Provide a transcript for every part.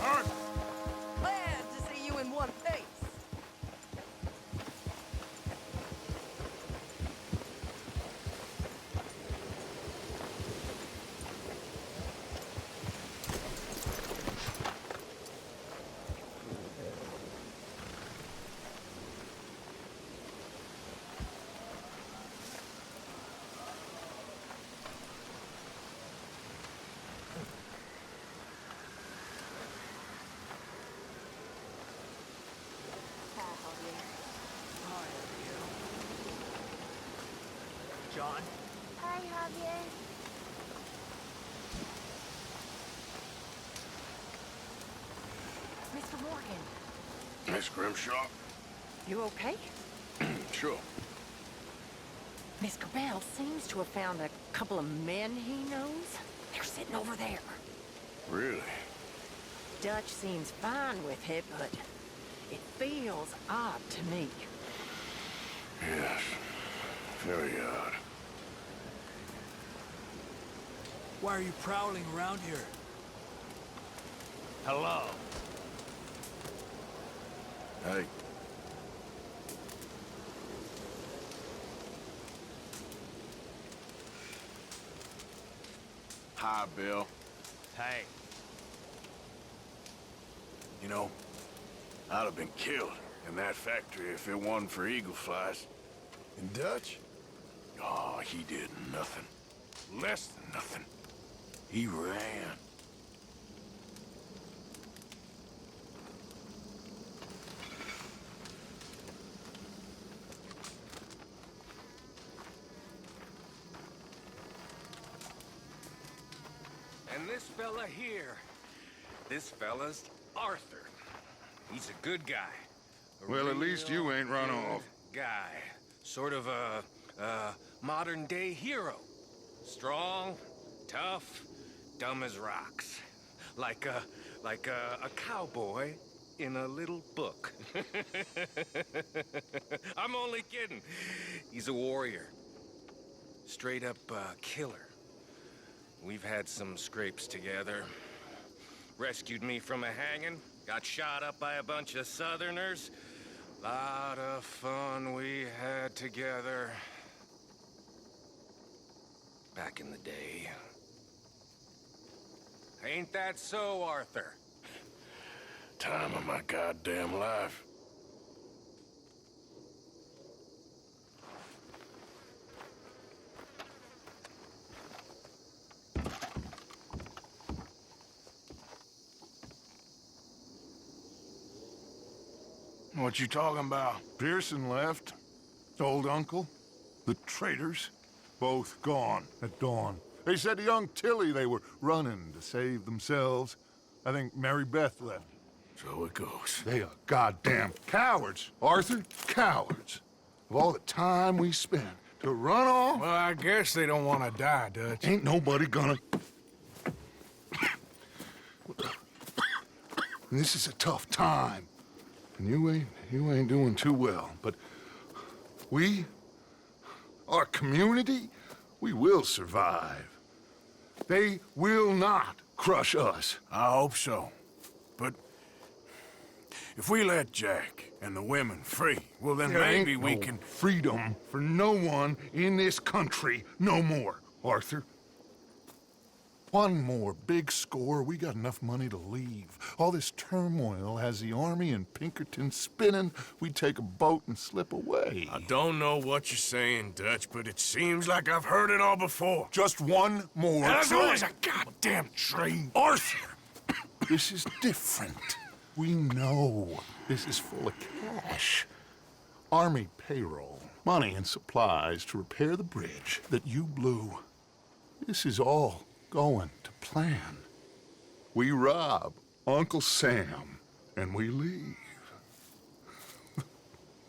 Arthur! Glad to see you in one piece. John? Hi, Javier. Mr. Morgan, Miss Grimshaw? you okay? Sure. Miss Cabell seems to have found a couple of men he knows. They're sitting over there. Really? Dutch seems fine with it, but it feels odd to me. Yes. Very odd. Why are you prowling around here? Hello? Hey. Hi, Bill. Hey. You know, I'd have been killed in that factory if it wasn't for Eagle Flies. And Dutch? Oh, he did nothing. Less than nothing. He ran. And this fella here, this fella's Arthur. He's a good guy. Well, at least you ain't run good off. Guy. Sort of a modern-day hero. Strong, tough, dumb as rocks. Like a cowboy in a little book. I'm only kidding. He's a warrior. Straight up killer. We've had some scrapes together. Rescued me from a hanging. Got shot up by a bunch of Southerners. Lot of fun we had together. Back in the day. Ain't that so, Arthur? Time of my goddamn life. What you talking about? Pearson left. Old uncle. The traitors. Both gone at dawn. They said to young Tilly they were running to save themselves. I think Mary Beth left. So it goes. They are goddamn cowards, Arthur. Cowards. Of all the time we spent to run off, Well, I guess they don't want to die, Dutch. ain't nobody gonna... This is a tough time. And you ain't doing too well. But we, our community, we will survive. They will not crush us. I hope so. But if we let Jack and the women free, well then There maybe ain't we no can... freedom for no one in this country no more, Arthur. One more big score, we got enough money to leave. All this turmoil has the army and Pinkerton spinning. We take a boat and slip away. I don't know what you're saying, Dutch, but it seems like I've heard it all before. Just one more There's train. always a goddamn train. Arthur! This is different. We know this is full of cash. Army payroll, money and supplies to repair the bridge that you blew. This is all going to plan. We rob Uncle Sam and we leave.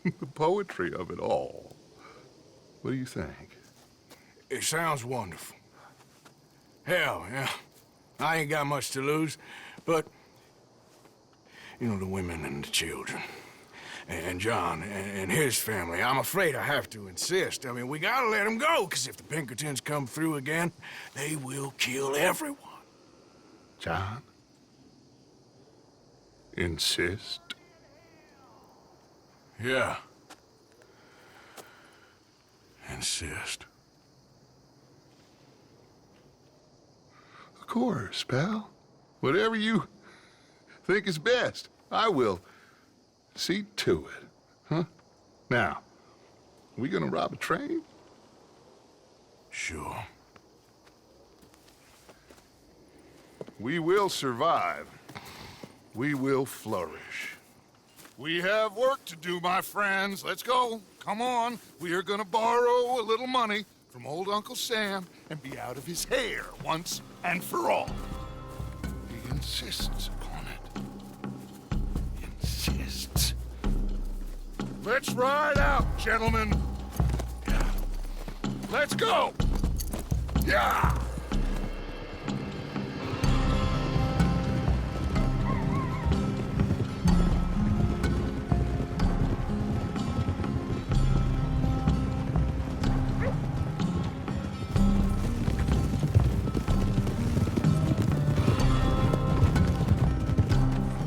The poetry of it all. What do you think? It sounds wonderful. Hell, yeah. I ain't got much to lose, but... You know, the women and the children. And John and his family. I'm afraid I have to insist. I mean, we gotta let them go, because if the Pinkertons come through again, they will kill everyone. John? Insist? Yeah. Insist. Of course, pal. Whatever you think is best, I will see to it. Huh? Now, we gonna rob a train? Sure. We will survive. We will flourish. We have work to do, my friends. Let's go. Come on. We are gonna borrow a little money from old Uncle Sam and be out of his hair once and for all. He insists upon it. Insists. Let's ride out, gentlemen. Yeah. Let's go. Yeah.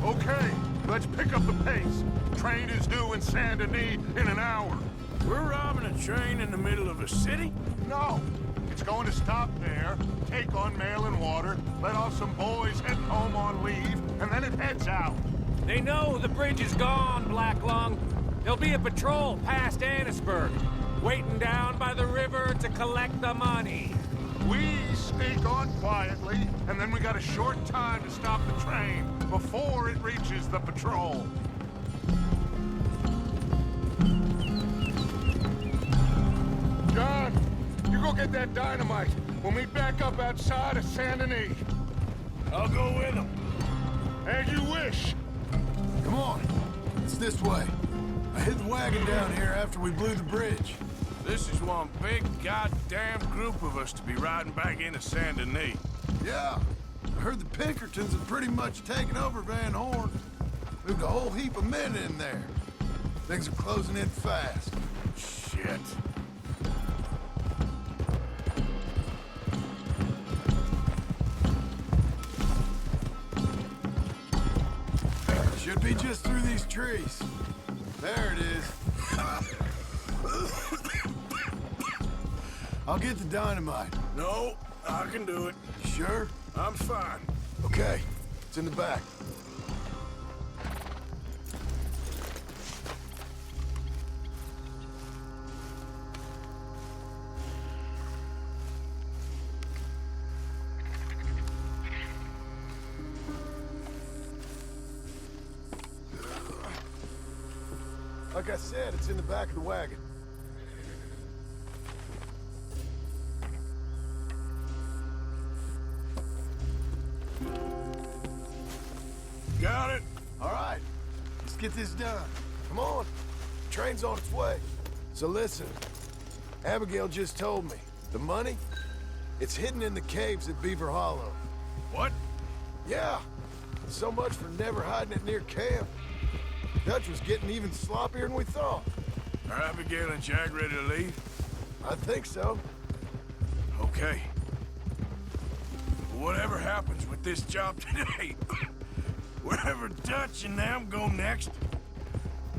Okay, let's pick up the pace. Train is due in Saint Denis in an hour. We're robbing a train in the middle of a city? No, it's going to stop there, take on mail and water, let off some boys heading home on leave, and then it heads out. They know the bridge is gone, Black Lung. There'll be a patrol past Annisburg, waiting down by the river to collect the money. We sneak on quietly, and then we got a short time to stop the train before it reaches the patrol. John, you go get that dynamite. We'll meet back up outside of Saint Denis. I'll go with them. As you wish. Come on. It's this way. I hid the wagon down here after we blew the bridge. This is one big goddamn group of us to be riding back into Saint Denis. Yeah. I heard the Pinkertons have pretty much taken over Van Horn. Moved a whole heap of men in there. Things are closing in fast. Shit. Should be just through these trees. There it is. I'll get the dynamite. No, I can do it. Sure? I'm fine. Okay. It's in the back. Like I said, it's in the back of the wagon. Got it. All right, let's get this done. Come on, train's on its way. So listen, Abigail just told me, the money, it's hidden in the caves at Beaver Hollow. What? Yeah, so much for never hiding it near camp. Dutch was getting even sloppier than we thought. Are Abigail and Jack ready to leave? I think so. Okay. Whatever happens with this job today, wherever Dutch and them go next,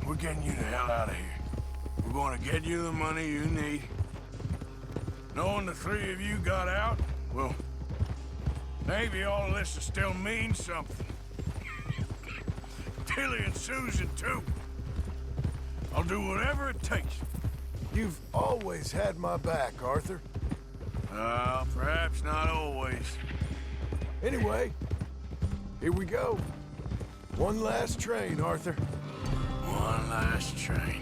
we're getting you the hell out of here. We're going to get you the money you need. Knowing the three of you got out, well, maybe all of this will still mean something. Tilly and Susan, too. I'll do whatever it takes. You've always had my back, Arthur. Perhaps not always. Anyway, here we go. One last train, Arthur. One last train.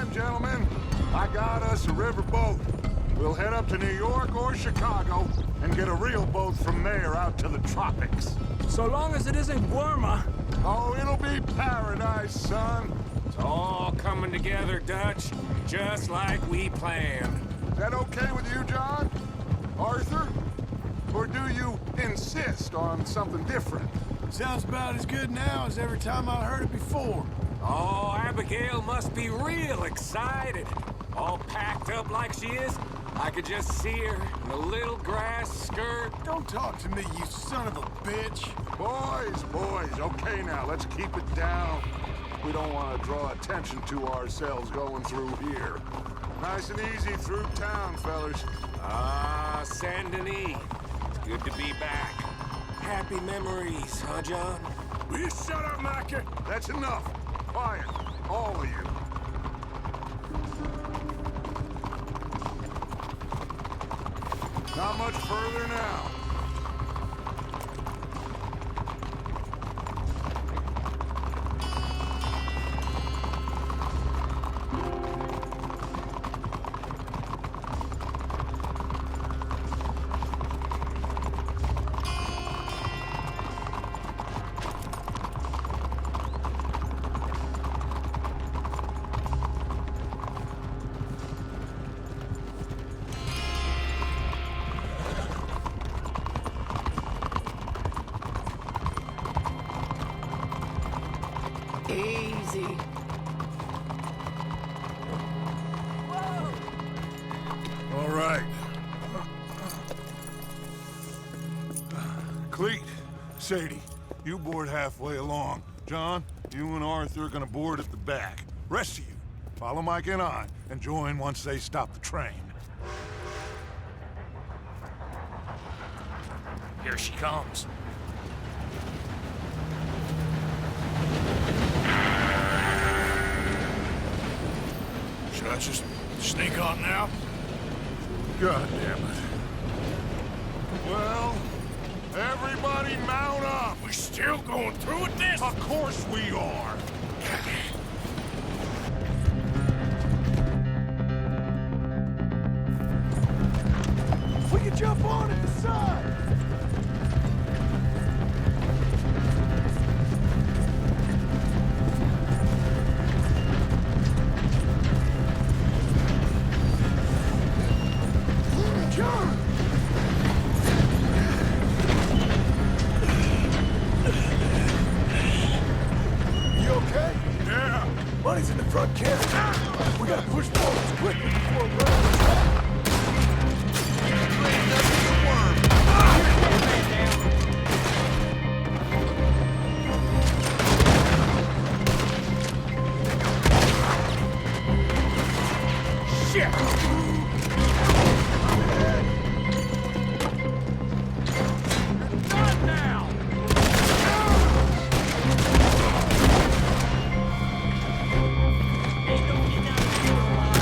Listen, gentlemen, I got us a river boat. We'll head up to New York or Chicago and get a real boat from there out to the tropics. So long as it isn't Guarma. Oh, it'll be paradise, son. It's all coming together, Dutch, just like we planned. Is that okay with you, John? Arthur? Or do you insist on something different? Sounds about as good now as every time I heard it before. Oh, Abigail must be real excited. All packed up like she is. I could just see her in a little grass skirt. Don't talk to me, you son of a bitch. Boys, okay now, let's keep it down. We don't want to draw attention to ourselves going through here. Nice and easy through town, fellas. Ah, Saint Denis. It's good to be back. Happy memories, huh, John? Will you shut up, Micah? That's enough. Quiet, all of you. Not much further now. Easy. All right. Cleet, Sadie, you board halfway along. John, you and Arthur are gonna board at the back. Rest of you, follow Mike and I, and join once they stop the train. Here she comes. Should I just sneak on now? God damn it. Well, everybody mount up. We still going through with this? Of course we are. We can jump on at the side. John! You okay? Yeah. Money's in the front carriage. We gotta push forward quickly before it runs out.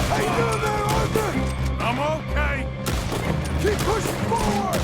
How you doing there, Arthur? I'm okay. Keep pushing forward!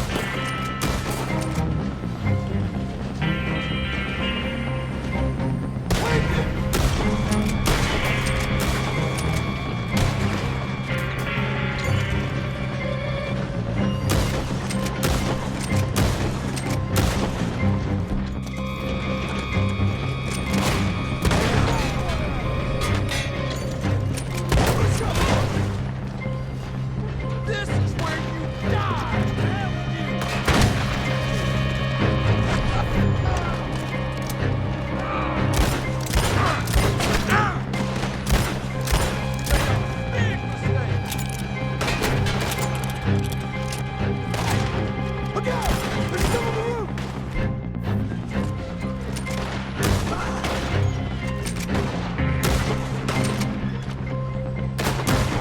This is where you die! Look out! There's still on the roof!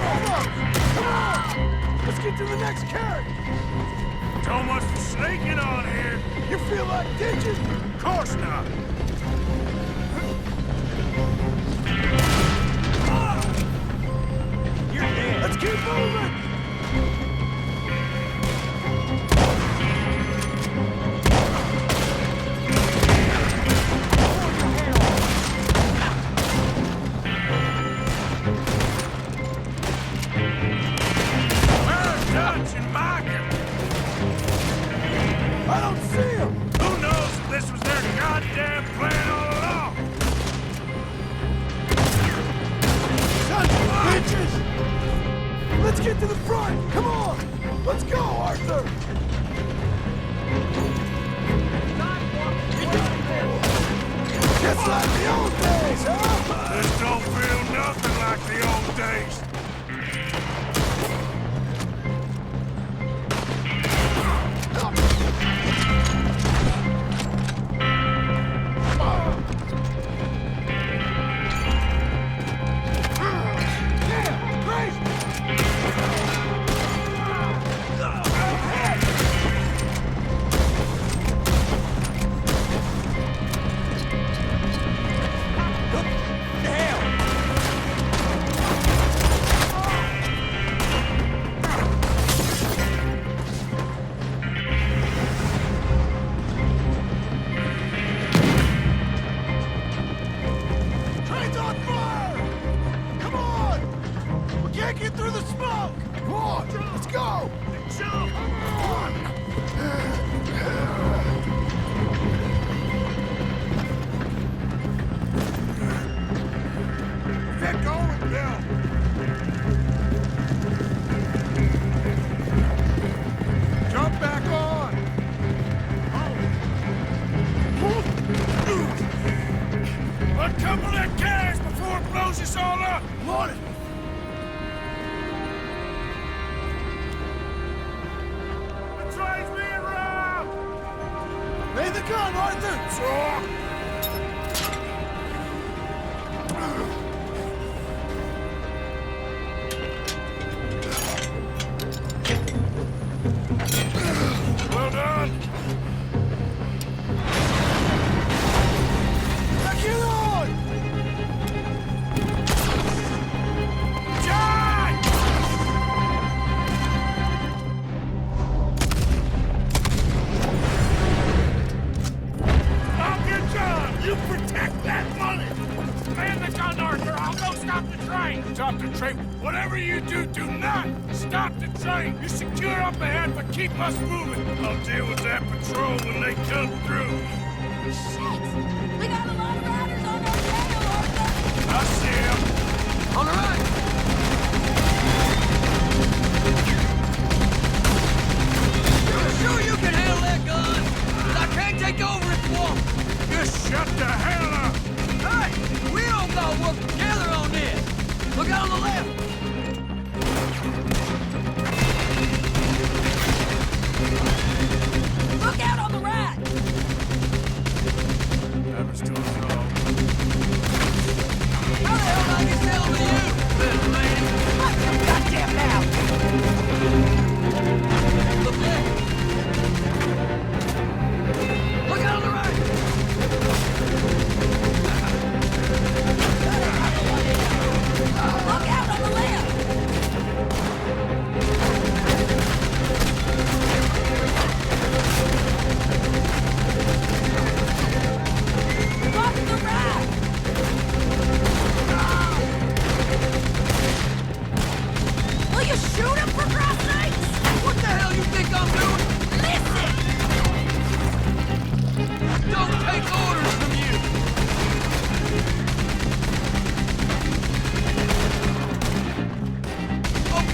Hold up! Come on! Let's get to the next carriage! So much for sneaking on here. You feel like ditching? Of course not. You're dead! Let's keep moving! get to the front! Come on! Let's go, Arthur! Just like the old days, huh? This don't feel nothing like the old days. Train's on fire! Come on! We can't get through the smoke! Come on, let's go! Come on! Get going, Bill. Jump back on. A couple of cans before it blows us all up. On it! The train's being robbed. Lay the gun, Arthur! Well done. Now get on! John! I'll get John. You protect that money. Man the gun, Arthur. I'll go stop the train. Stop the train. Whatever you do, do not stop the train. You secure up ahead, but keep us moving. I'll deal with that patrol when they come through. Shit! We got a lot of riders on our tail, Arthur! I see him. On the right! I'm sure you can handle that gun, but I can't take over if you won't. Just shut the hell up. Hey, we all gotta work together on this. Look out on the left. Look out on the right! That was too slow. How the hell did I get hell to you, little lady? Watch your goddamn mouth! Look left. Look out on the right. Look out on the left! Watch the right! Will you shoot him, for Christ's sakes? What the hell you think I'm doing? Listen! Don't take orders from you. Oh.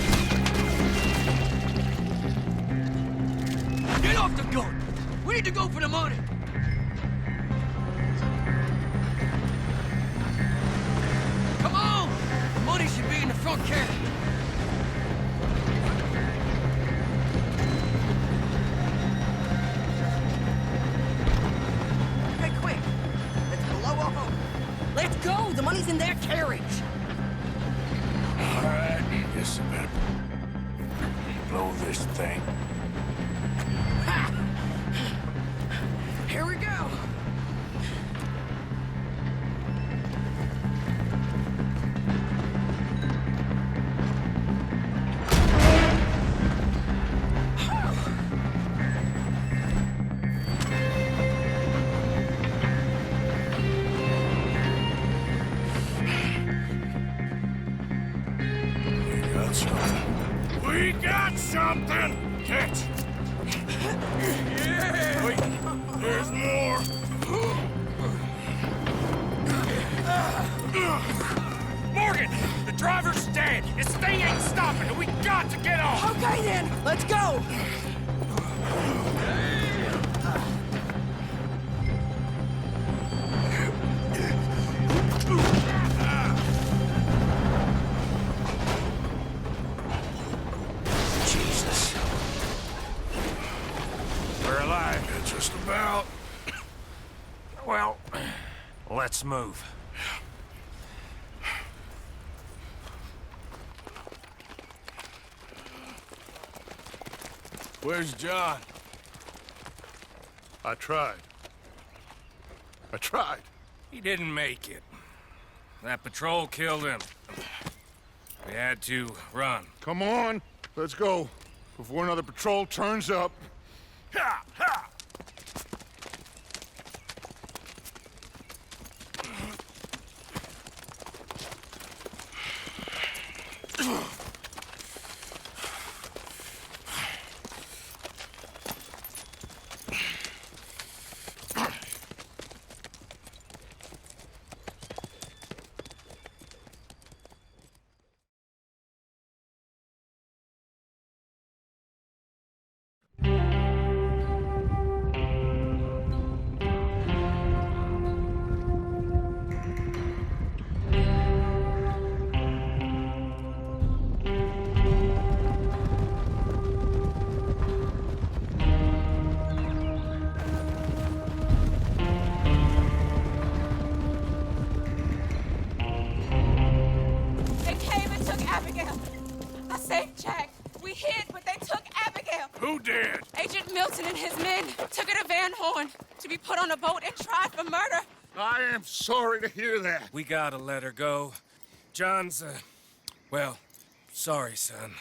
Get off the gun. We need to go for the money. Come on. The money should be in the front cabin. Okay, quick. Let's blow a hole. Let's go! The money's in their carriage. All right, guess I better blow this thing. Here we go. We got something! Catch! Yeah! Wait, there's more! Morgan! The driver's dead! This thing ain't stopping, and we got Okay then, let's go! Jesus. We're alive. Yeah, just about. Well, let's move. Where's John? I tried. He didn't make it. That patrol killed him. We had to run. Come on, let's go. Before another patrol turns up. Ha! Ha! They came and took Abigail. I saved Jack. We hid, but they took Abigail. Who did? Agent Milton and his men took her to Van Horn to be put on a boat and tried for murder. I am sorry to hear that. We gotta let her go. John's, well, sorry, son.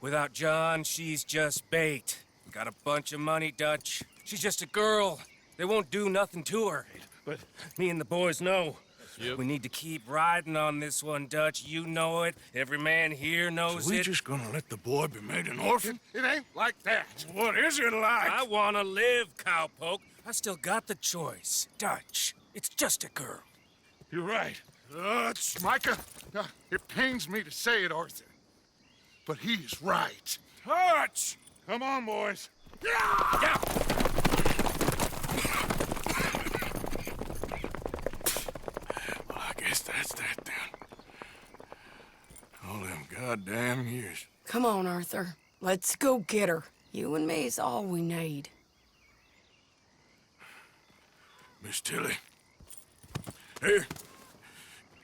Without John, she's just bait. Got a bunch of money, Dutch. She's just a girl. They won't do nothing to her. But me and the boys know. We need to keep riding on this one, Dutch. You know it. Every man here knows We it. just gonna let the boy be made an orphan? It ain't like that. What is it like? I wanna live, cowpoke. I still got the choice. Dutch, it's just a girl. You're right. Dutch. Micah, it pains me to say it, Arthur. But he's right. Dutch. Come on, boys. Yeah! Well, I guess that's that then. All them goddamn years. Come on, Arthur. Let's go get her. You and me is all we need. Miss Tilly. Here.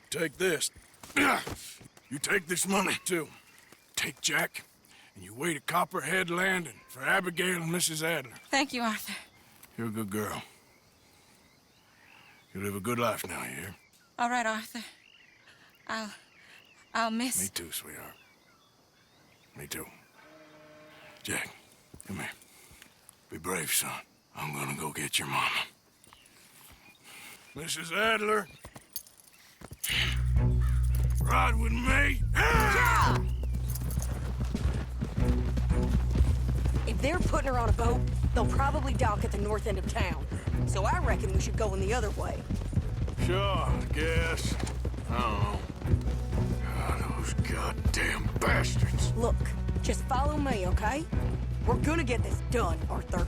Take this. You take this money, too. Take Jack, and you wait at Copperhead Landing for Abigail and Mrs. Adler. Thank you, Arthur. You're a good girl. You live a good life now, you hear? All right, Arthur. I'll miss... Me too, sweetheart. Me too. Jack, come here. Be brave, son. I'm gonna go get your mama. Mrs. Adler. Ride with me. Yeah! If they're putting her on a boat, they'll probably dock at the north end of town. So I reckon we should go in the other way. Sure, I guess. I don't know. God, those goddamn bastards. Look, just follow me, okay? We're gonna get this done, Arthur.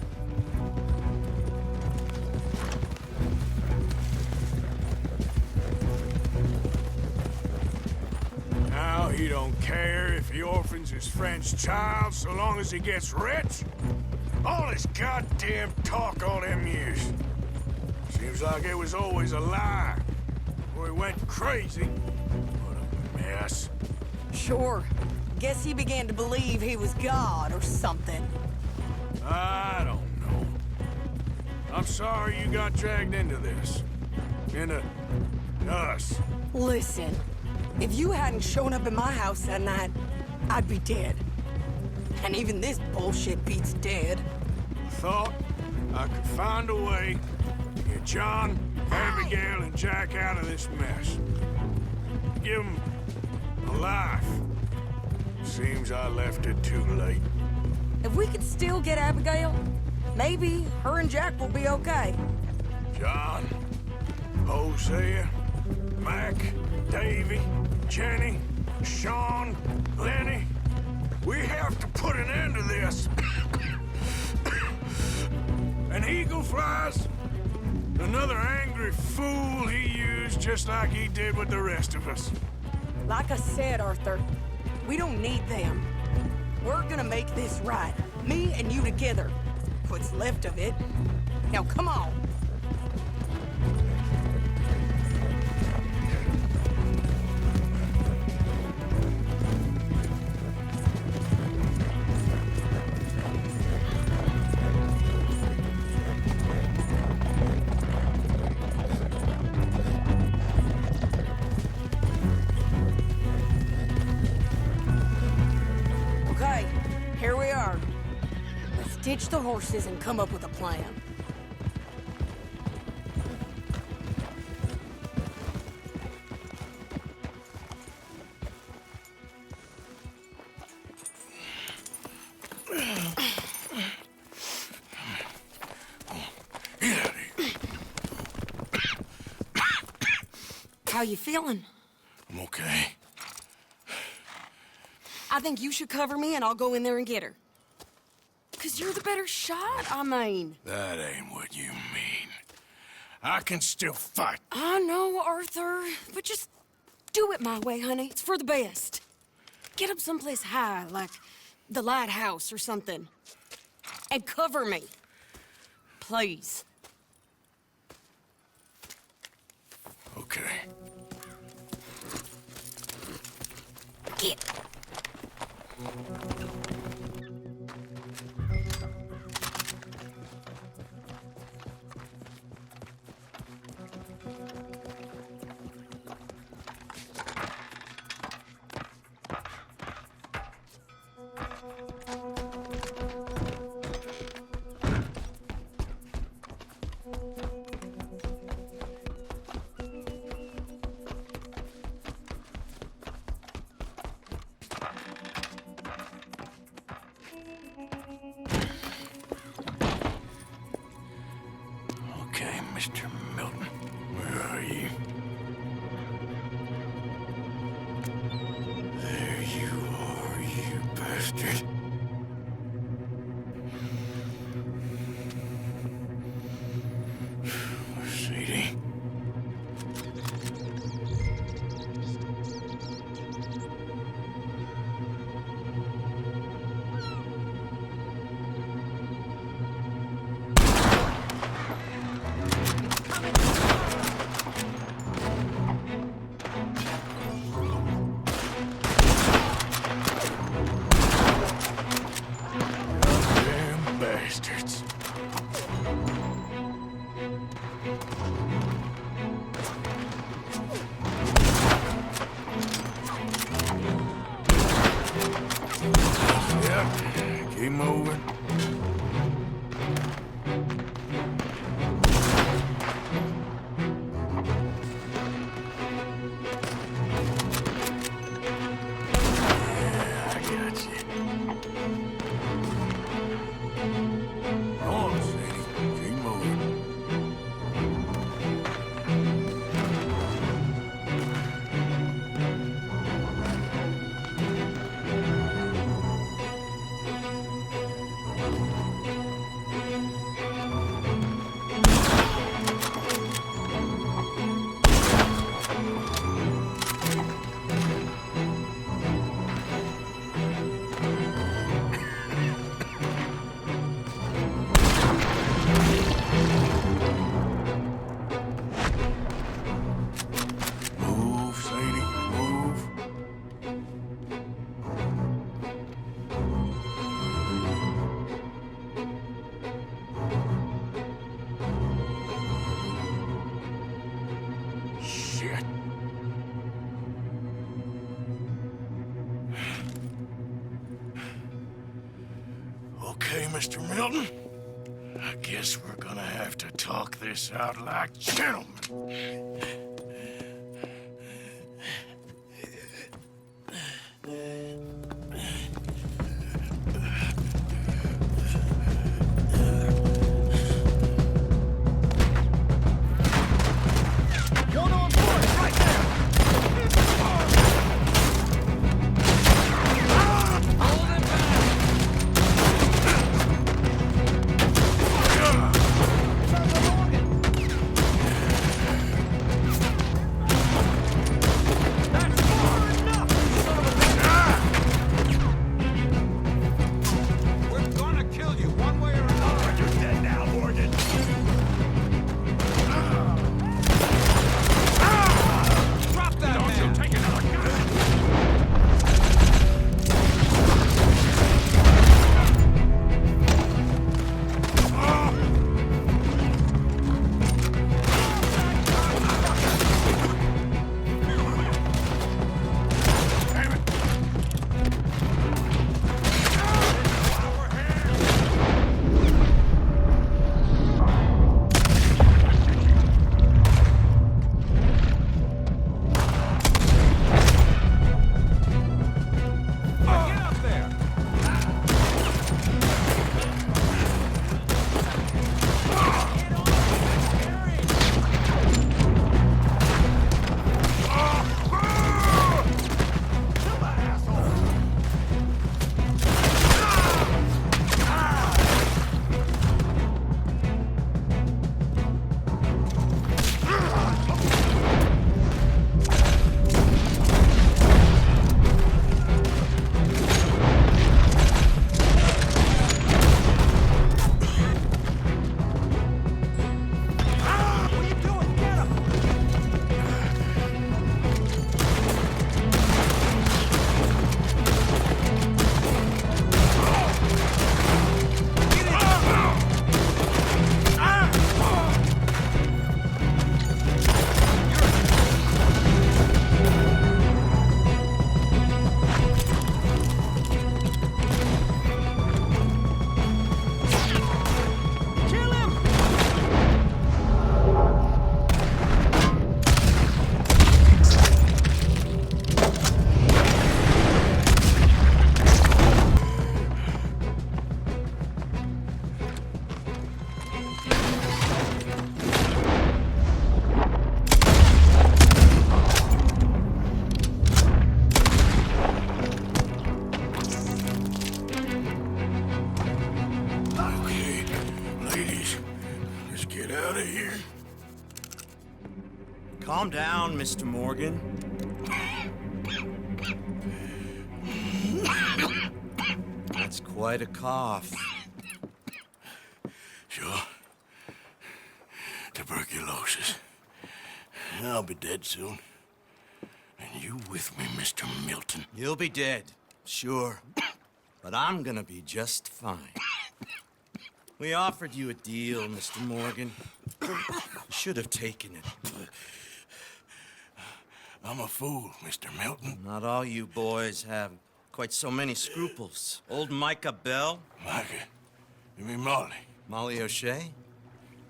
Now he don't care if he orphans his friend's child so long as he gets rich. All this goddamn talk all them years. Seems like it was always a lie. Before he went crazy. What a mess. Sure. Guess he began to believe he was God or something. I don't know. I'm sorry you got dragged into this. Into us. Listen, if you hadn't shown up at my house that night, I'd be dead. And even this bullshit beats dead. I thought I could find a way to get John, Abigail, and Jack out of this mess. Give them a life. Seems I left it too late. If we could still get Abigail, maybe her and Jack will be okay. John, Hosea, Mac, Davy, Jenny, Sean, Lenny. We have to put an end to this. An eagle flies. Another angry fool he used just like he did with the rest of us. Like I said, Arthur, we don't need them. We're gonna make this right. Me and you together. What's left of it. Now, come on. Okay, here we are. Let's ditch the horses and come up with a plan. Get out of here. How you feeling? I'm okay. I think you should cover me and I'll go in there and get her. 'Cause you're the better shot, I mean. That ain't what you mean. I can still fight. I know, Arthur, but just do it my way, honey. It's for the best. Get up someplace high, like the lighthouse or something. And cover me. Please. Okay. Get. Okay, Mr. Milton. Where are you? There you are, you bastard. Sadie. Damn bastards. Yep, keep moving. Yeah, I got you. Come on, Sadie. Keep moving. Move, Sadie, move. Shit. Okay, Mr. Milton. I guess we're gonna have to talk this out like gentlemen. One on board, right there! Hold him Calm down, Mr. Morgan. That's quite a cough. Sure. Tuberculosis. I'll be dead soon. And you with me, Mr. Milton? You'll be dead, sure. But I'm gonna be just fine. We offered you a deal, Mr. Morgan. You should have taken it. I'm a fool, Mr. Milton. Not all you boys have quite so many scruples. Old Micah Bell, Micah? You mean Molly? Molly O'Shea,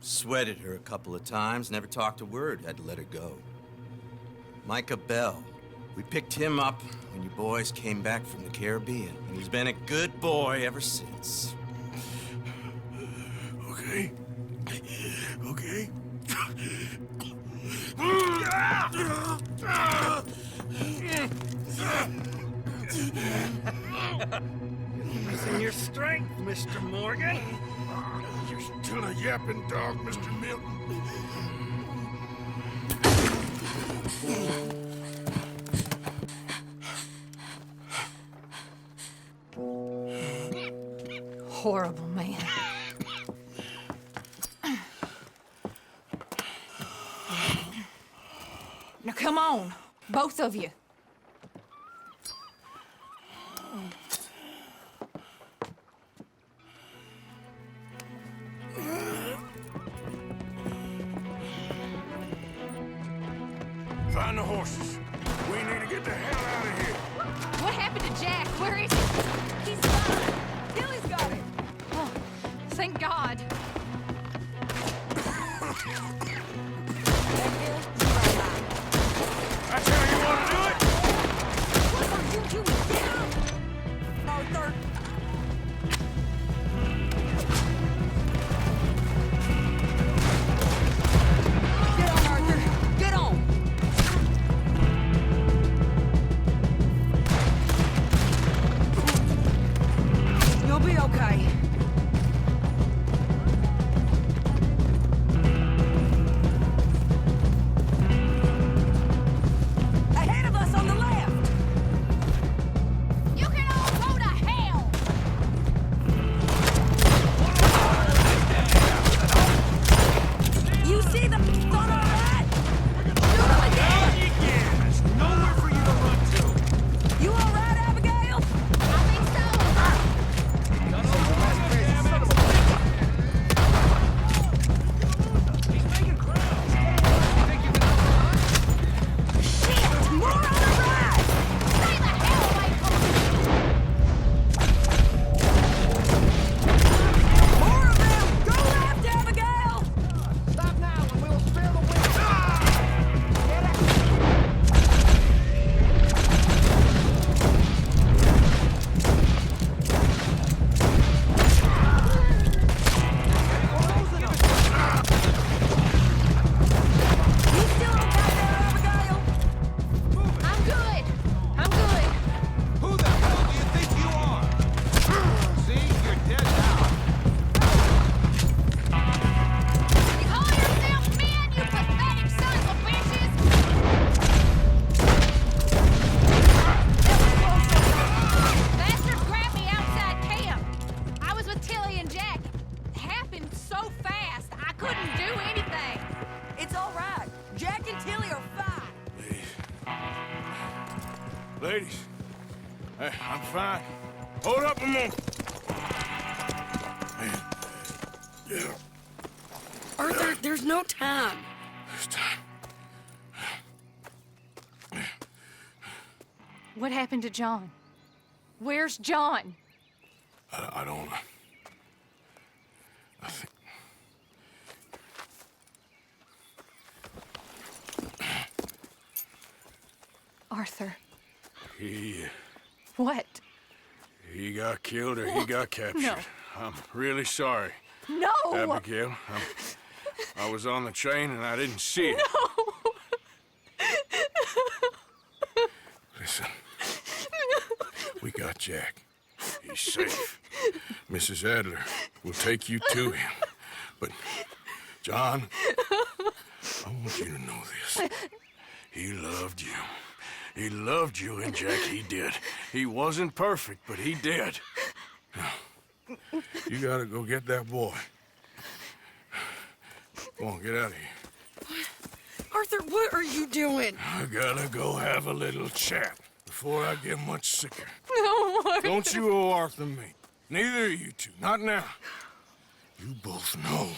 sweated her a couple of times, never talked a word, had to let her go. Micah Bell, we picked him up when you boys came back from the Caribbean, and he's been a good boy ever since. Okay. Okay. Losing your strength, Mr. Morgan. You're still a yapping dog, Mr. Milton. Horrible man. Now come on, both of you. Find the horses. We need to get the hell out of here. What happened to Jack? Where is he? He's fine. Billy's got it. Oh, thank God. That's how you want to do it? What are you doing? Get up! Arthur! Get on, Arthur! Get on! You'll be okay. Ahead of us on the left! You can all go to hell! You see the on our right? Shoot him again! There's nowhere for you to run to. You all right, Abigail? I think so. He's making ground. Think you can Shit! More on the right! Stay the hell away from me! More of them! Go left, Abigail! stop now and we'll spare the wind. You still okay there, Abigail? I'm good. I'm good. Who the hell do you think you are? See, you're dead now. You call yourselves men, you pathetic sons of bitches! Bastards grabbed me outside camp. I was with Tilly and Jack. It happened so fast, I couldn't do anything. It's all right. Jack and Tilly are fine. Ladies. Hey, I'm fine. Hold up a moment. Yeah, Arthur, there's no time. this time. What happened to John? Where's John? I don't... I think... Arthur. He What? got killed or he got captured. No. I'm really sorry, No! Abigail. I was on the train and I didn't see it. Listen, we got Jack. He's safe. Mrs. Adler will take you to him. But John, I want you to know this. He loved you. He loved you, and Jack, he did. He wasn't perfect, but he did. Now, you gotta go get that boy. Come on, get out of here. Arthur, what are you doing? I gotta go have a little chat before I get much sicker. No, Arthur. Don't you owe Arthur me. Neither of you two. Not now. You both know.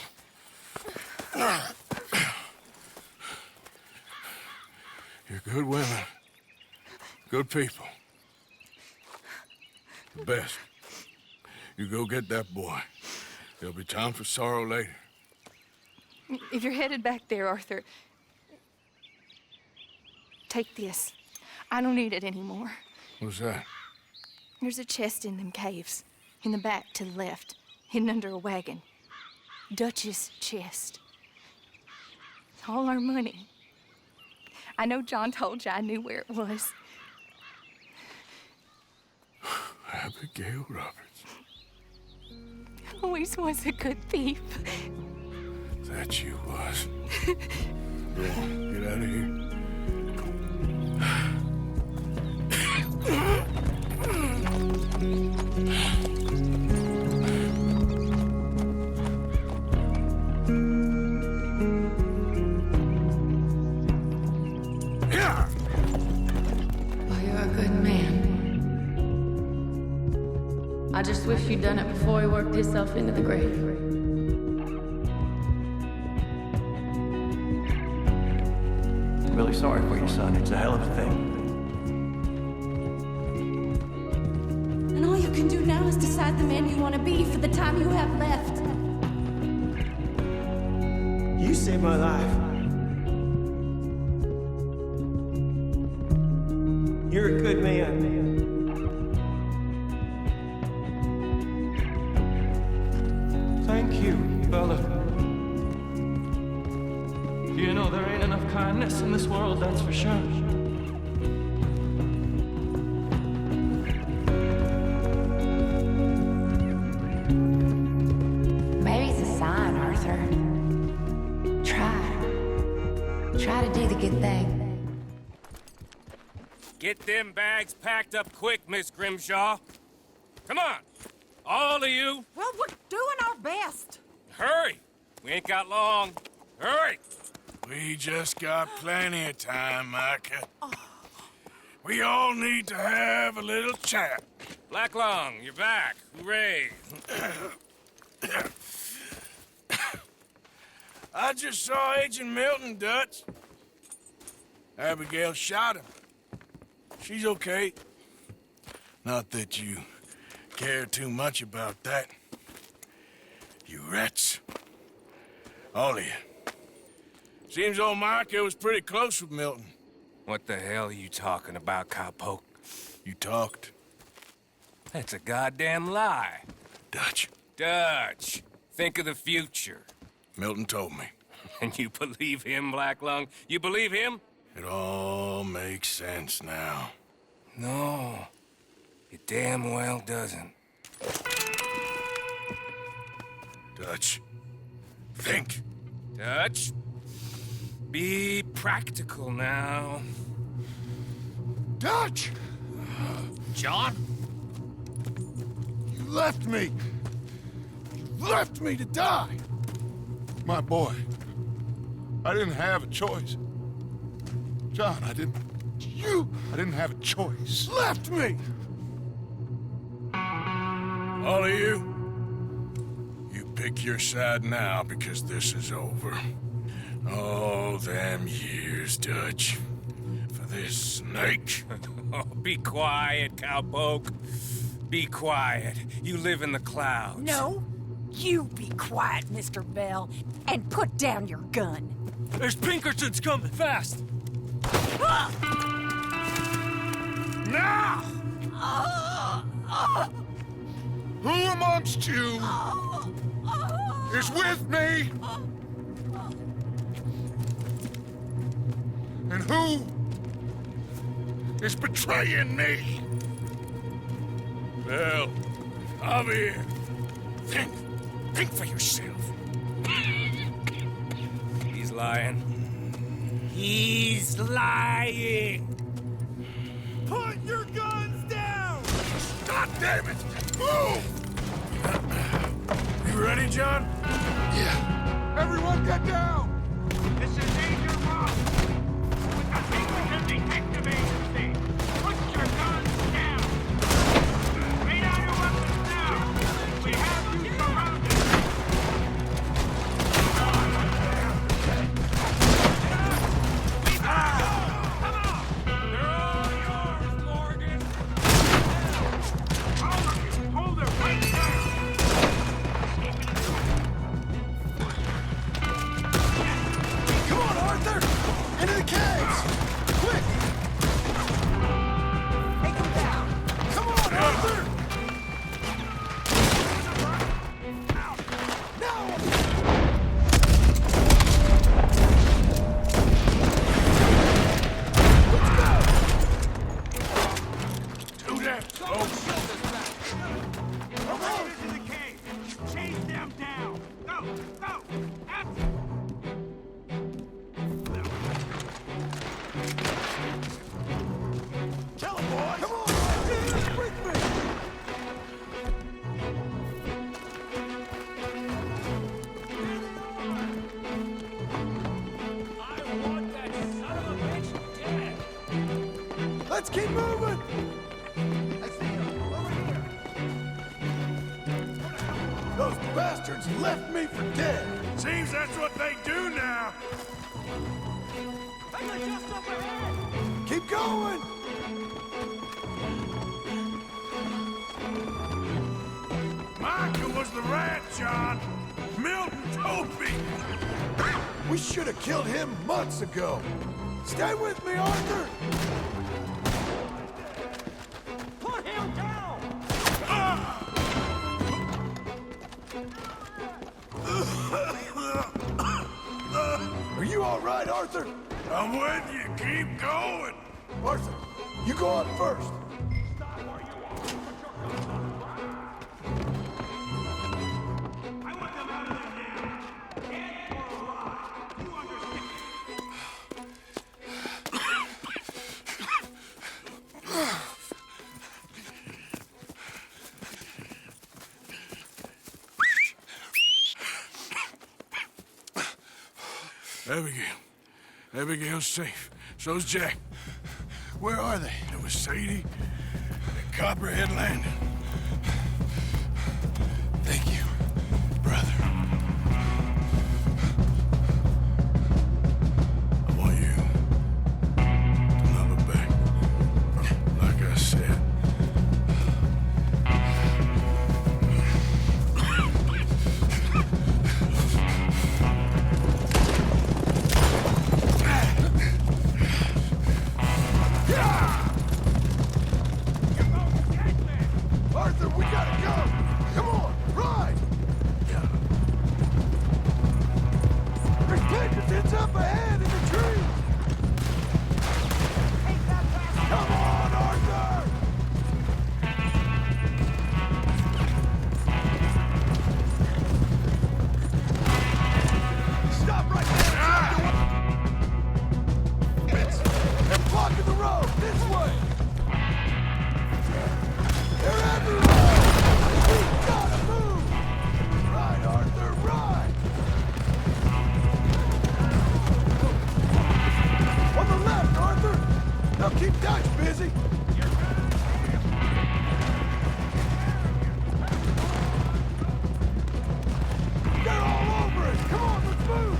You're good women. Good people. The best. You go get that boy. There'll be time for sorrow later. If you're headed back there, Arthur, take this. I don't need it anymore. What's that? There's a chest in them caves. In the back to the left, hidden under a wagon. Dutch's chest. It's all our money. I know John told you I knew where it was. Abigail Roberts. Always was a good thief. That you was. Go on, get out of here. Well, you're a good man. I just wish you'd done it before he worked himself into the grave. Really sorry for your son. It's a hell of a thing. And all you can do now is decide the man you want to be for the time you have left. You saved my life. You're a good man. Thank you, Bella. You know, there ain't enough kindness in this world, that's for sure. Maybe it's a sign, Arthur. Try to do the good thing. Get them bags packed up quick, Miss Grimshaw. Come on, all of you. Well, we're doing our best. Hurry. We ain't got long. Hurry. We just got plenty of time, Micah. We all need to have a little chat. Black Lung, you're back. Hooray. I just saw Agent Milton, Dutch. Abigail shot him. She's okay. Not that you care too much about that. You rats. All of you. Seems old Micah was pretty close with Milton. What the hell are you talking about, cowpoke? You talked. That's a goddamn lie. Dutch. Dutch, think of the future. Milton told me. And you believe him, Black Lung? You believe him? It all makes sense now. No, it damn well doesn't. Dutch, think. Dutch, be practical now. Dutch! John? You left me! You left me to die! My boy, I didn't have a choice. John, I didn't have a choice. Left me! All of you, you pick your side now because this is over. All them years, Dutch, for this snake. Oh, be quiet, cowpoke. Be quiet. You live in the clouds. No, you be quiet, Mr. Bell, and put down your gun. There's Pinkertons coming, fast! Now! Who amongst you is with me? And who is betraying me? Well, Javier, think for yourself. He's lying. He's lying! Put your guns down! God damn it! Move! You ready, John? Yeah. Everyone get down! This is Agent Ross with the Pinkerton Detective Agency. Put your guns down! Lay down your weapons now! We have you surrounded! Come on! They're all yours, Morgan! All of you, hold it right there! Come on, Arthur! Into the caves! Quick! Take him down! Come on, Arthur! No! Let's go! Do that, folks! Come on into the cave! Chase them down! Go! Go! After! Kill him, boys! Come on, Arthur! With me! Let's keep moving! I see him! Over here! Those bastards left me for dead! Seems that's what they do now. Just up ahead! Keep going! Micah was the rat, John. Milton told me. We should have killed him months ago! Stay with me, Arthur! Put him down! Are you all right, Arthur? I'm with you. Keep going. Arthur, you go up first. I want them out of there now! Dead or alive! You understand? Abigail's safe. So's Jack. Where are they? It was Sadie at Copperhead Landing. Thank you, brother. I want you to love her back. Like I said. Arthur, we gotta go! Come on, ride! There's Pinkertons up ahead in the trees! Come on, Arthur! Stop right there! They're blocking the road! This way! They're everywhere! We gotta move! Ride, Arthur, ride! On the left, Arthur! Now keep Dutch busy! They're all over us! Come on, let's move!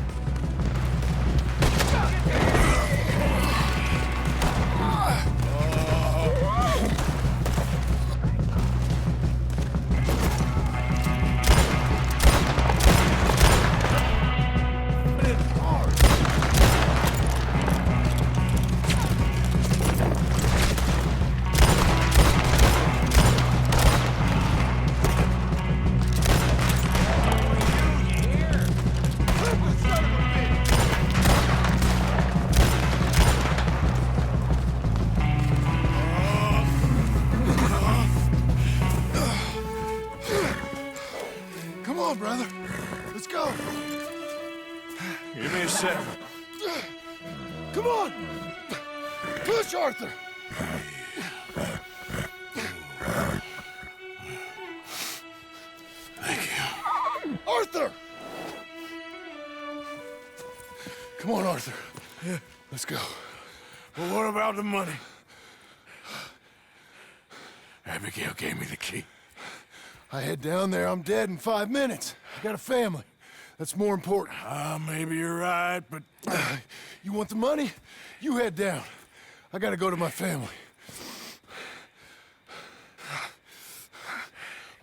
Come on, brother. Let's go. Give me a second. Come on! Push, Arthur! Thank you. Arthur! Come on, Arthur. Yeah. Let's go. Well, what about the money? Abigail gave me the key. I head down there, I'm dead in 5 minutes. I got a family. That's more important. Maybe you're right, but... You want the money? You head down. I gotta go to my family.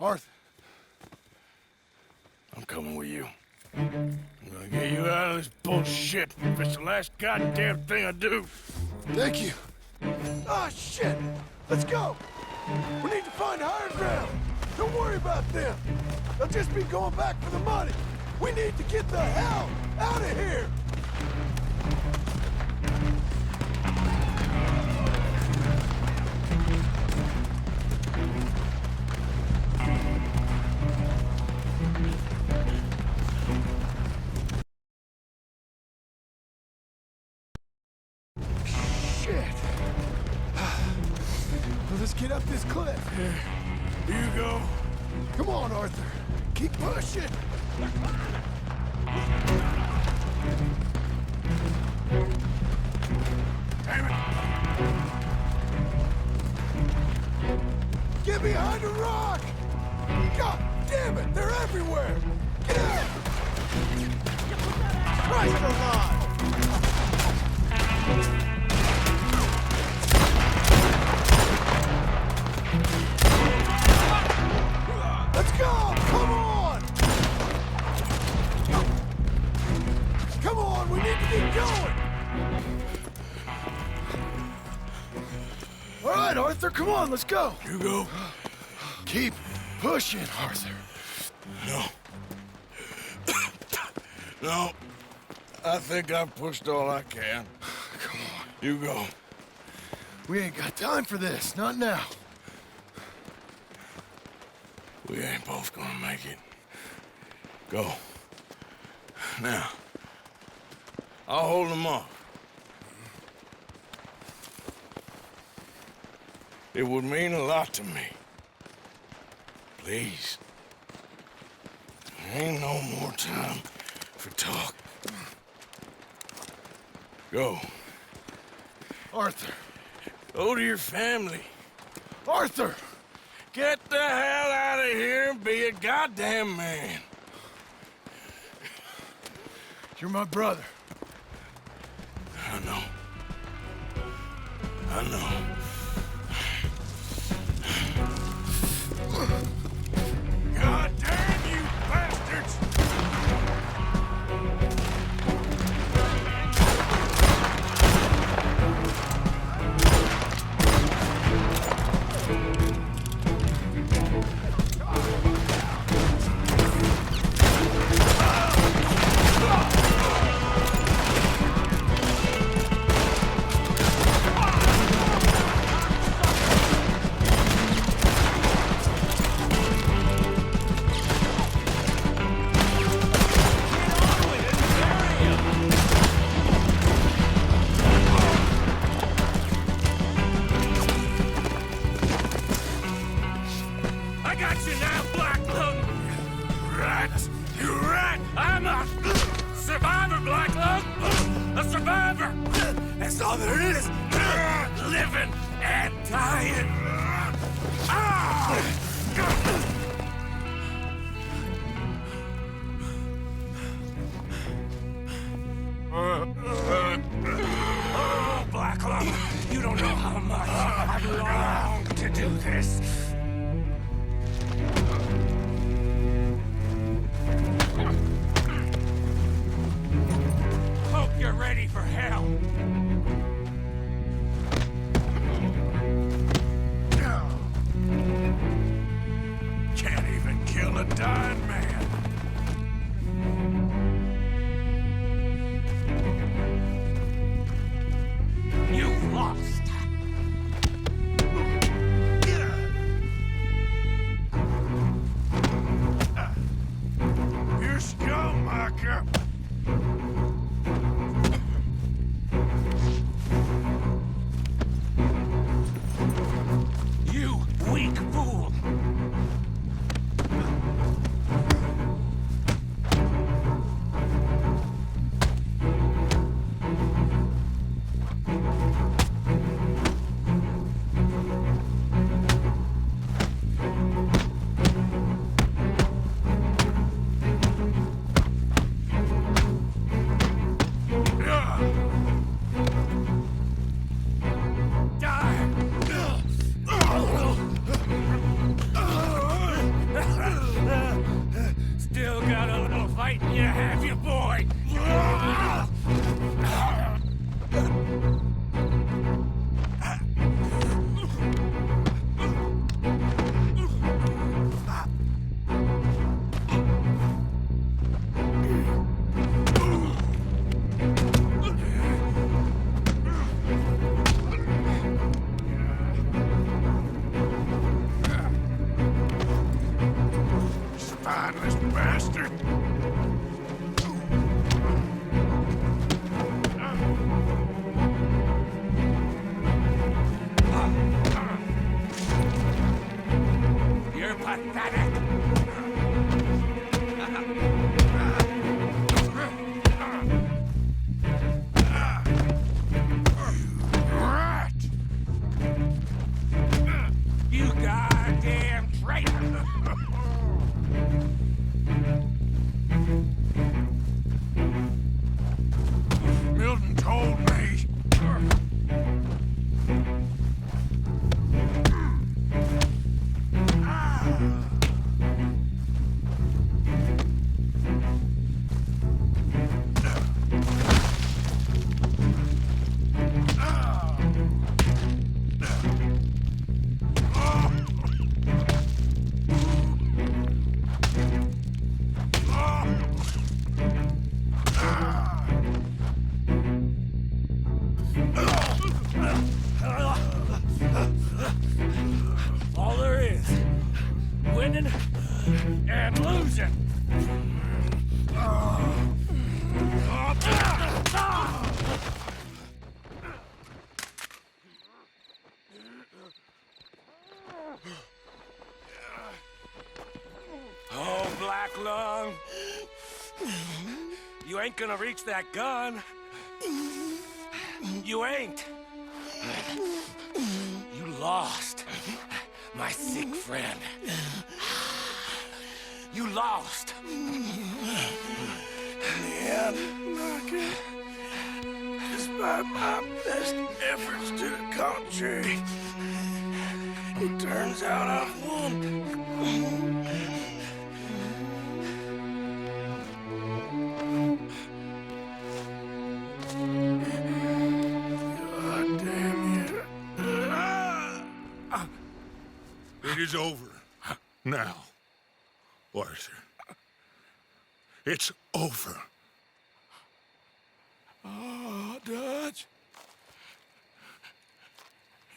Arthur. I'm coming with you. I'm gonna get you out of this bullshit if it's the last goddamn thing I do. Thank you. Ah, shit! Let's go! We need to find higher ground. Don't worry about them. They'll just be going back for the money. We need to get the hell out of here! Shit. Well, let's get up this cliff. You go. Come on, Arthur. Keep pushing. Damn it. Get behind a rock! God damn it, they're everywhere! Get out! Christ alive! Let's go! Come on! Come on, we need to get going! All right, Arthur, come on, let's go! You go. Keep pushing, Arthur. No. No. I think I've pushed all I can. Come on. You go. We ain't got time for this, not now. We ain't both gonna make it. Go. Now. I'll hold them off. It would mean a lot to me. Please. There ain't no more time for talk. Go. Arthur. Go to your family. Arthur! Get the hell out of here and be a goddamn man. You're my brother. I know. I know. God damn you bastards! I got you now, Black Lung! Rat! You rat! I'm a survivor, Black Lung! A survivor! That's all there is! Living and dying! Oh, Black Lung! You don't know how much I've longed to do this! Hope you're ready for hell. Can't even kill a dying man. You've lost. You're scum, Marker. spineless bastard. You're pathetic. Rat! You goddamn traitor! Milton told me. All there is, winning and losing. Oh, Black Lung. You ain't gonna reach that gun. You ain't. You lost, my sick friend. You lost. In the end, despite my best efforts to the contrary, it turns out I've won. God damn you. It is over. Now, Arthur. It's over. Oh, Dutch.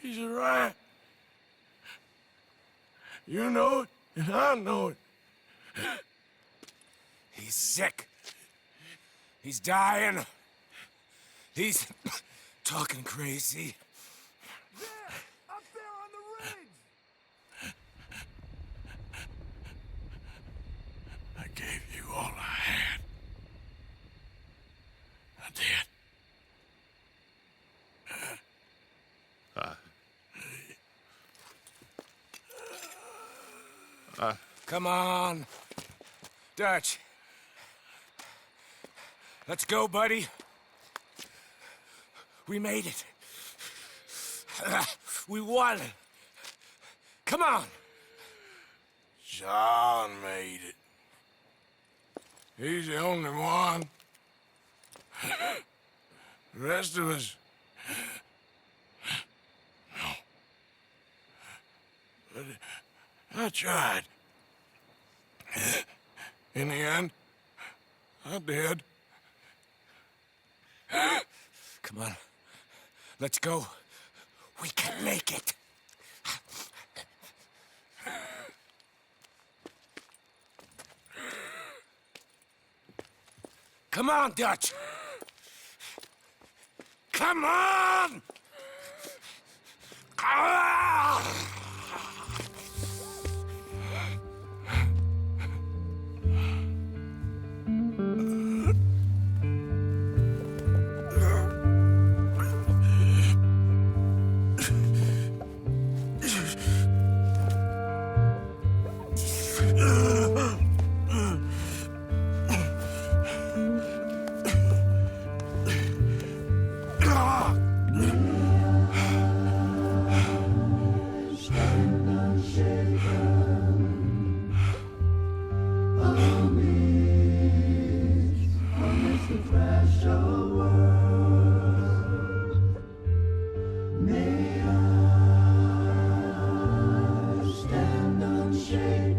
He's right. You know it, and I know it. He's sick. He's dying. He's talking crazy. Up there on the ridge! I gave you all I had. I did. Come on. Dutch. Let's go, buddy. We made it. We won. Come on. John made it. He's the only one. The rest of us... No. But I tried. In the end, I did. Come on. Let's go. We can make it. Come on, Dutch. Come on! Ah! Shake.